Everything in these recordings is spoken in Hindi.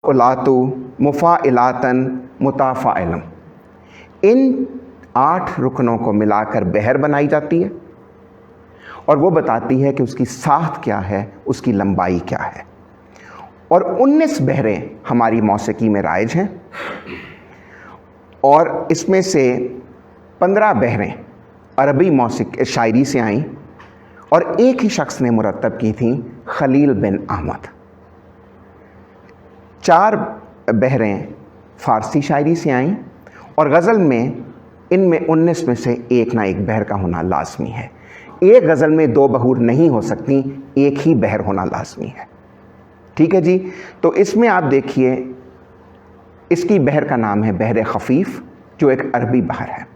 उलातु मुफ़ाइलातन मुताफ़ाइलम, इन 8 रुकनों को मिलाकर बहर बनाई जाती है और वो बताती है कि उसकी साख्त क्या है, उसकी लंबाई क्या है। और 19 बहरें हमारी मौसीकी में राइज हैं और इसमें से 15 बहरें अरबी मौसीकी शायरी से आईं और एक ही शख्स ने मुरतब की थी, खलील बिन अहमद। 4 बहरें फ़ारसी शायरी से आईं और गज़ल में इनमें 19 में से एक ना एक बहर का होना लाज़मी है। एक गज़ल में 2 बहूर नहीं हो सकती, एक ही बहर होना लाज़मी है। ठीक है जी। तो इसमें आप देखिए, इसकी बहर का नाम है बहर खफ़ीफ़, जो एक अरबी बहर है।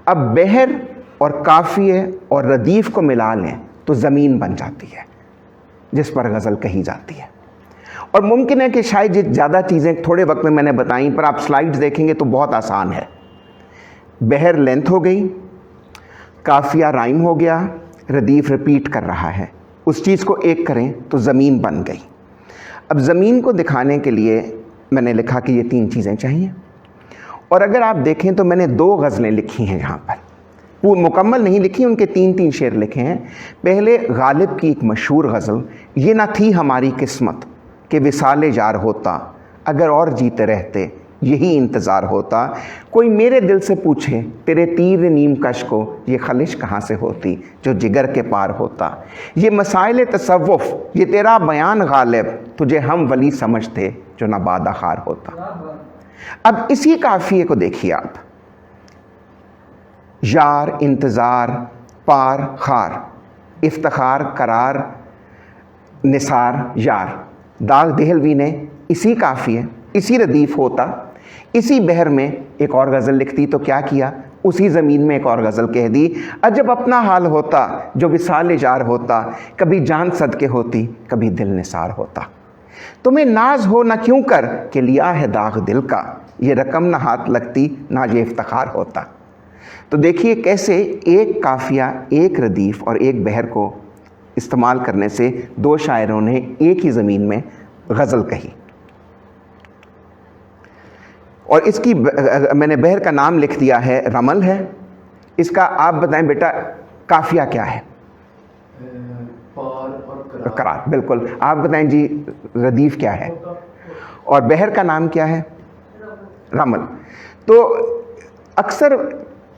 अब बहर और काफ़िए और रदीफ़ को मिला लें तो ज़मीन बन जाती है जिस पर गज़ल कही जाती है। और मुमकिन है कि शायद ये ज़्यादा चीज़ें थोड़े वक्त में मैंने बताई, पर आप स्लाइड्स देखेंगे तो बहुत आसान है। बहर लेंथ हो गई, काफ़िया राइम हो गया, रदीफ़ रिपीट कर रहा है, उस चीज़ को एक करें तो ज़मीन बन गई। अब ज़मीन को दिखाने के लिए मैंने लिखा कि ये 3 चीज़ें चाहिए। और अगर आप देखें तो मैंने 2 गज़लें लिखी हैं यहाँ पर, पूर्ण मुकम्मल नहीं लिखी, उनके 3-3 शेर लिखे हैं। पहले गालिब की एक मशहूर गज़ल, ये ना थी हमारी किस्मत कि विसाले जार होता, अगर और जीते रहते यही इंतज़ार होता। कोई मेरे दिल से पूछे तेरे तीर नीम कश को ये खलिश कहाँ से होती जो जिगर के पार होता। ये मसाइल तसव्वुफ़ ये तेरा बयान गालिब, तुझे हम वली समझते जो ना बादा खार होता। अब इसी काफ़िए को देखिए आप, यार इंतज़ार पार खार, इफ्तिखार करार निसार यार, दाग देहलवी ने इसी काफ़िए, इसी रदीफ़ होता, इसी बहर में एक और गज़ल लिखती तो क्या किया, उसी ज़मीन में एक और गज़ल कह दी, अजब अपना हाल होता जो विसाल जार होता, कभी जान सदके होती कभी दिल निसार होता। तुम्हें नाज हो ना क्यों कर कि लिया है दाग दिल का, ये रकम ना हाथ लगती ना ये इफ्तिखार होता। तो देखिए कैसे एक काफ़िया, एक रदीफ़ और एक बहर को इस्तेमाल करने से 2 शायरों ने एक ही ज़मीन में गज़ल कही। और इसकी मैंने बहर का नाम लिख दिया है, रमल है। इसका आप बताएं बेटा काफ़िया क्या है? पार और करार, बिल्कुल। आप बताएं जी रदीफ़ क्या है? और बहर का नाम क्या है? रमल। तो अक्सर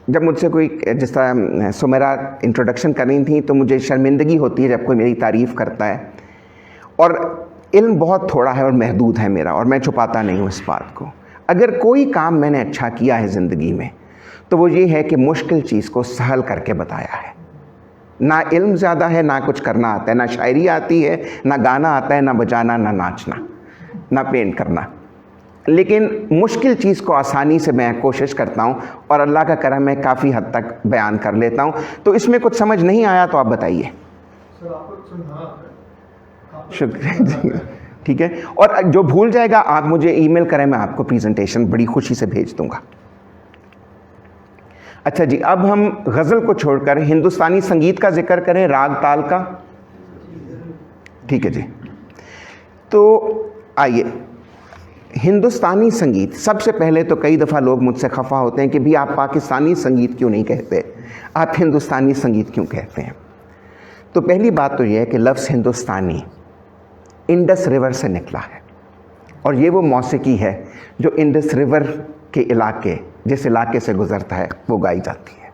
जब मुझसे कोई, जिस तरह सुमेरा इंट्रोडक्शन कर रही थी, तो मुझे शर्मिंदगी होती है जब कोई मेरी तारीफ़ करता है। और इल्म बहुत थोड़ा है और महदूद है मेरा, और मैं छुपाता नहीं हूँ इस बात को। अगर कोई काम मैंने अच्छा किया है ज़िंदगी में तो वो ये है कि मुश्किल चीज़ को सहल करके बताया है। ना इल्म ज़्यादा है, ना कुछ करना आता है, ना शायरी आती है, ना गाना आता है, ना बजाना, ना नाचना, ना पेंट करना, लेकिन मुश्किल चीज़ को आसानी से मैं कोशिश करता हूँ और अल्लाह का करम मैं काफ़ी हद तक बयान कर लेता हूँ। तो इसमें कुछ समझ नहीं आया तो आप बताइए। शुक्रिया जी, ठीक है। और जो भूल जाएगा आप मुझे ईमेल करें, मैं आपको प्रेजेंटेशन बड़ी खुशी से भेज दूंगा। अच्छा जी, अब हम गज़ल को छोड़कर हिंदुस्तानी संगीत का जिक्र करें, राग ताल का। ठीक है जी। तो आइए, हिंदुस्तानी संगीत, सबसे पहले तो कई दफ़ा लोग मुझसे खफा होते हैं कि भी आप पाकिस्तानी संगीत क्यों नहीं कहते, आप हिंदुस्तानी संगीत क्यों कहते हैं। तो पहली बात तो यह है कि लफ्ज़ हिंदुस्तानी इंडस रिवर से निकला है और ये वो मौसीकी है जो इंडस रिवर के इलाके, जिस इलाके से गुज़रता है, वो गाई जाती है।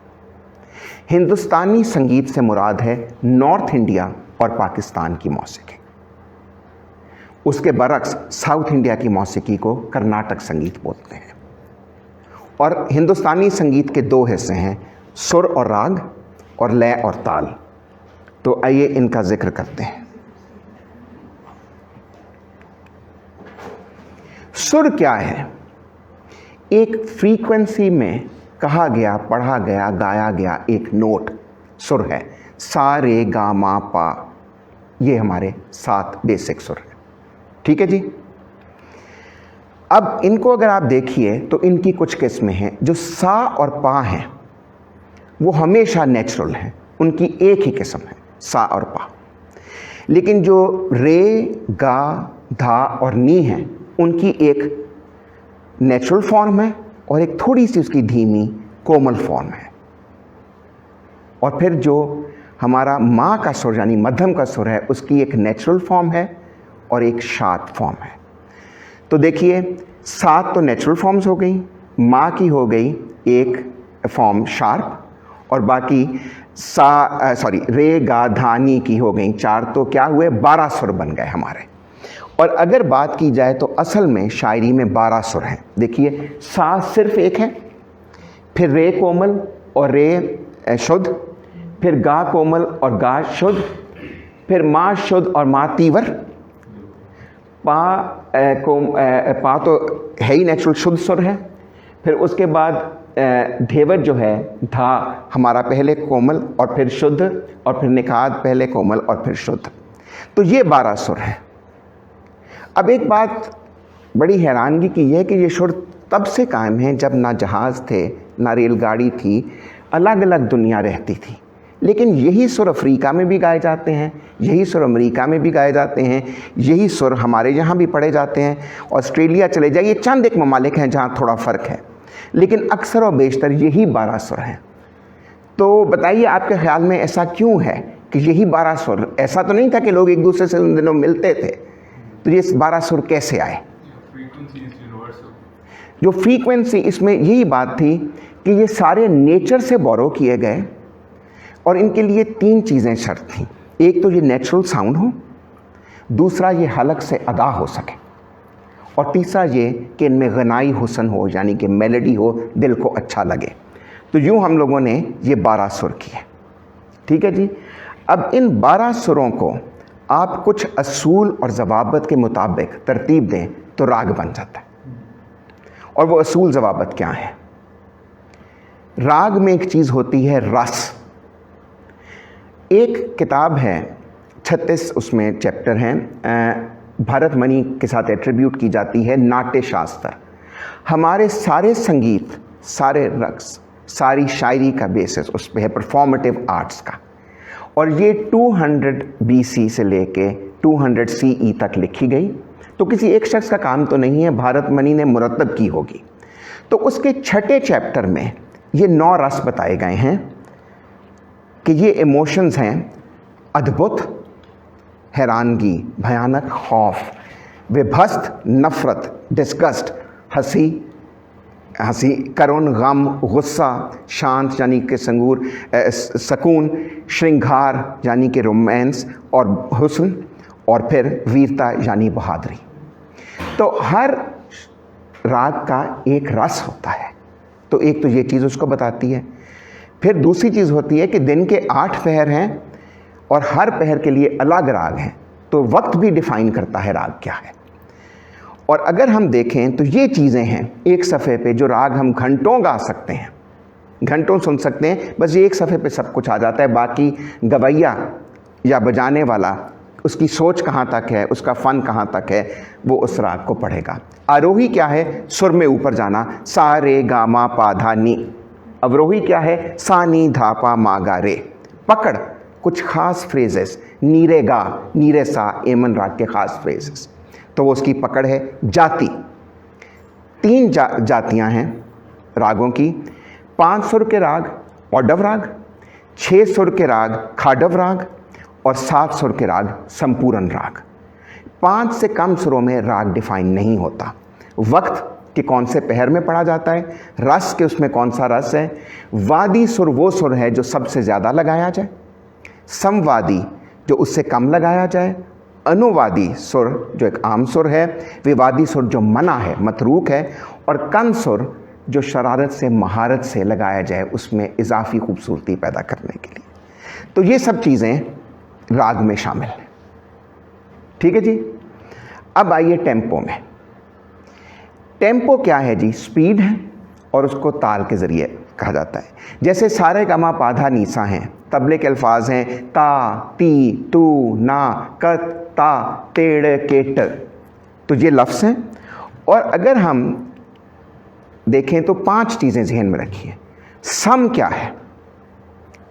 हिंदुस्तानी संगीत से मुराद है नॉर्थ इंडिया और पाकिस्तान की मौसीकी। उसके बरक्स साउथ इंडिया की मौसीकी को कर्नाटक संगीत बोलते हैं। और हिंदुस्तानी संगीत के 2 हिस्से हैं, सुर और राग, और लय और ताल। तो आइए इनका जिक्र करते हैं। सुर क्या है? एक फ्रीक्वेंसी में कहा गया, पढ़ा गया, गाया गया एक नोट सुर है। सा रे गा मा पा, ये हमारे 7 बेसिक सुर हैं। ठीक है जी। अब इनको अगर आप देखिए तो इनकी कुछ किस्में हैं। जो सा और पा हैं वो हमेशा नेचुरल हैं, उनकी एक ही किस्म है, सा और पा। लेकिन जो रे, गा, धा और नी हैं उनकी एक नेचुरल फॉर्म है और एक थोड़ी सी उसकी धीमी कोमल फॉर्म है। और फिर जो हमारा माँ का सुर यानी मध्यम का सुर है उसकी एक नेचुरल फॉर्म है और एक शार्प फॉर्म है। तो देखिए 7 तो नेचुरल फॉर्म्स हो गई, माँ की हो गई एक फॉर्म शार्प और बाकी रे, गा, धा, नी की हो गई 4, तो क्या हुए 12 सुर बन गए हमारे। और अगर बात की जाए तो असल में शायरी में 12 सुर हैं। देखिए सा सिर्फ एक है, फिर रे कोमल और रे शुद्ध, फिर गा कोमल और गा शुद्ध, फिर मा शुद्ध और मा तीवर, पा तो है ही नेचुरल शुद्ध सुर है, फिर उसके बाद ढेवर जो है धा हमारा पहले कोमल और फिर शुद्ध और फिर निखात पहले कोमल और फिर शुद्ध। तो ये 12 सुर हैं। अब एक बात बड़ी हैरानगी की है कि ये सुर तब से कायम हैं जब ना जहाज़ थे ना रेलगाड़ी थी, अलग अलग दुनिया रहती थी, लेकिन यही सुर अफ्रीका में भी गाए जाते हैं, यही सुर अमेरिका में भी गाए जाते हैं, यही सुर हमारे यहाँ भी पढ़े जाते हैं। ऑस्ट्रेलिया चले जाइए, चंद एक ममालिक हैं जहाँ थोड़ा फ़र्क है, लेकिन अक्सर और बेशतर यही 12 सुर हैं। तो बताइए आपके ख़्याल में ऐसा क्यों है कि यही 12 सुर? ऐसा तो नहीं था कि लोग एक दूसरे से उन दिनों मिलते थे, तो ये 12 सुर कैसे आए? जो फ्रीक्वेंसी, इसमें यही बात थी कि ये सारे नेचर से बोरो किए गए और इनके लिए 3 चीज़ें शर्त थी। एक तो ये नेचुरल साउंड हो, दूसरा ये हलक से अदा हो सके, और तीसरा ये कि इनमें गनाई हुस्न हो यानी कि मेलोडी हो, दिल को अच्छा लगे। तो यूँ हम लोगों ने ये 12 सुर किए। ठीक है जी। अब इन 12 सुरों को आप कुछ असूल और ज़वाबत के मुताबिक तरतीब दें तो राग बन जाता है। और वो असूल ज़वाबत क्या है? राग में एक चीज़ होती है रस। एक किताब है 36 उसमें चैप्टर हैं, भरतमणि के साथ एट्रीब्यूट की जाती है नाट्य शास्त्र। हमारे सारे संगीत, सारे रक्स, सारी शायरी का बेसिस उस पर है, परफॉर्मेटिव आर्ट्स का। और ये 200 BC से लेके 200 CE तक लिखी गई। तो किसी एक शख्स का काम तो नहीं है, भरतमणि ने मुरतब की होगी। तो उसके 6ठे चैप्टर में ये 9 रस बताए गए हैं कि ये इमोशंस हैं अद्भुत, हैरानगी, भयानक, खौफ, विभस्त, नफ़रत, डिस्गस्ट, हंसी, करुण, गम, गुस्सा, शांत यानी कि सकून, श्रृंगार यानी कि रोमांस और हुस्न, और फिर वीरता यानी बहादुरी। तो हर राग का एक रस होता है। तो एक तो ये चीज़ उसको बताती है। फिर दूसरी चीज़ होती है कि दिन के 8 पहर हैं और हर पहर के लिए अलग राग हैं, तो वक्त भी डिफ़ाइन करता है राग क्या है। और अगर हम देखें तो ये चीज़ें हैं एक सफ़े पे जो राग हम घंटों गा सकते हैं, घंटों सुन सकते हैं, बस ये एक सफ़े पे सब कुछ आ जाता है। बाकी गवैया या बजाने वाला, उसकी सोच कहाँ तक है, उसका फ़न कहाँ तक है, वो उस राग को पढ़ेगा। आरोही क्या है? सुर में ऊपर जाना, सा रे गा मा पा धा नी। अवरोही क्या है? सा नी धा पा मा गा रे। पकड़ कुछ ख़ास फ्रेजेस, नीरे गा, नीरे सा, एमन राग के ख़ास फ्रेजेस, तो वो उसकी पकड़ है। जाति, 3 जातियाँ हैं रागों की। 5 सुर के राग औडव राग, 6 सुर के राग खाडव राग और 7 सुर के राग संपूर्ण राग। 5 से कम सुरों में राग डिफाइन नहीं होता। वक्त कि कौन से पहर में पढ़ा जाता है, रस के उसमें कौन सा रस है। वादी सुर वो सुर है जो सबसे ज़्यादा लगाया जाए, समवादी जो उससे कम लगाया जाए, अनुवादी सुर जो एक आम सुर है, विवादी सुर जो मना है, मतरूक है, और कम सुर जो शरारत से, महारत से लगाया जाए, उसमें इजाफी खूबसूरती पैदा करने के लिए। तो ये सब चीज़ें राग में शामिल हैं। ठीक है जी। अब आइए टेम्पो में। टेम्पो क्या है जी? स्पीड है और उसको ताल के ज़रिए कहा जाता है। जैसे सारे गमा पाधा नीसा हैं, तबले के अल्फाज हैं ता, ती, तू, ना, कत, ता, तेड़, केट, तो ये लफ्ज़ हैं। और अगर हम देखें तो 5 चीज़ें जहन में रखिए। सम क्या है?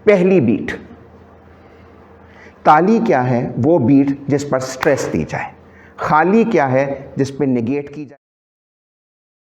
पहली बीट, ताली क्या है? वो बीट जिस पर स्ट्रेस दी जाए। खाली क्या है? जिस पर नेगेट की जाए।